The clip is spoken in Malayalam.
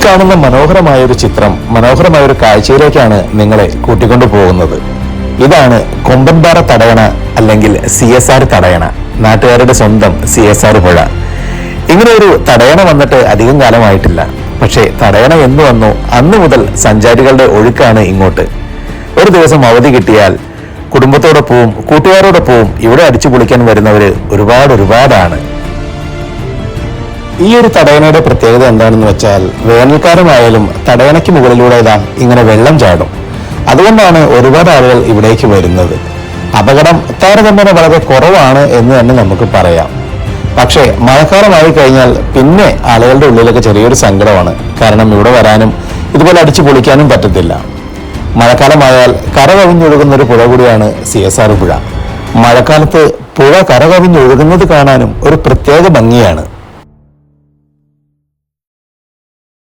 കാണുന്ന മനോഹരമായ ഒരു ചിത്രം, മനോഹരമായ ഒരു കാഴ്ചയിലേക്കാണ് നിങ്ങളെ കൂട്ടിക്കൊണ്ടു പോകുന്നത്. ഇതാണ് കൊമ്പൻപാറ തടയണ അല്ലെങ്കിൽ CSR തടയണ, നാട്ടുകാരുടെ സ്വന്തം CSR പുഴ. ഇങ്ങനെ ഒരു തടയണ വന്നിട്ട് അധികം കാലമായിട്ടില്ല. പക്ഷേ തടയണ എന്ന് വന്നു അന്ന് മുതൽ സഞ്ചാരികളുടെ ഒഴുക്കാണ് ഇങ്ങോട്ട്. ഒരു ദിവസം അവധി കിട്ടിയാൽ കുടുംബത്തോടൊപ്പവും കൂട്ടുകാരോടൊപ്പവും ഇവിടെ അടിച്ചു പൊളിക്കാൻ വരുന്നവര് ഒരുപാടാണ്. ഈ ഒരു തടയണയുടെ പ്രത്യേകത എന്താണെന്ന് വെച്ചാൽ, വേനൽക്കാലമായാലും തടയണയ്ക്ക് മുകളിലൂടെ ഇങ്ങനെ വെള്ളം ചാടും. അതുകൊണ്ടാണ് ഒരുപാട് ആളുകൾ ഇവിടേക്ക് വരുന്നത്. അപകടം താരതമ്യേന വളരെ കുറവാണ് എന്ന് തന്നെ നമുക്ക് പറയാം. പക്ഷേ മഴക്കാലമായി കഴിഞ്ഞാൽ പിന്നെ ആളുകളുടെ ഉള്ളിലൊക്കെ ചെറിയൊരു സങ്കടമാണ്. കാരണം ഇവിടെ വരാനും ഇതുപോലെ അടിച്ചു പൊളിക്കാനും പറ്റത്തില്ല. മഴക്കാലമായാൽ കര കവിഞ്ഞൊഴുകുന്ന ഒരു പുഴ കൂടിയാണ് CSR പുഴ. മഴക്കാലത്ത് പുഴ കര കവിഞ്ഞൊഴുകുന്നത് കാണാനും ഒരു പ്രത്യേക ഭംഗിയാണ്.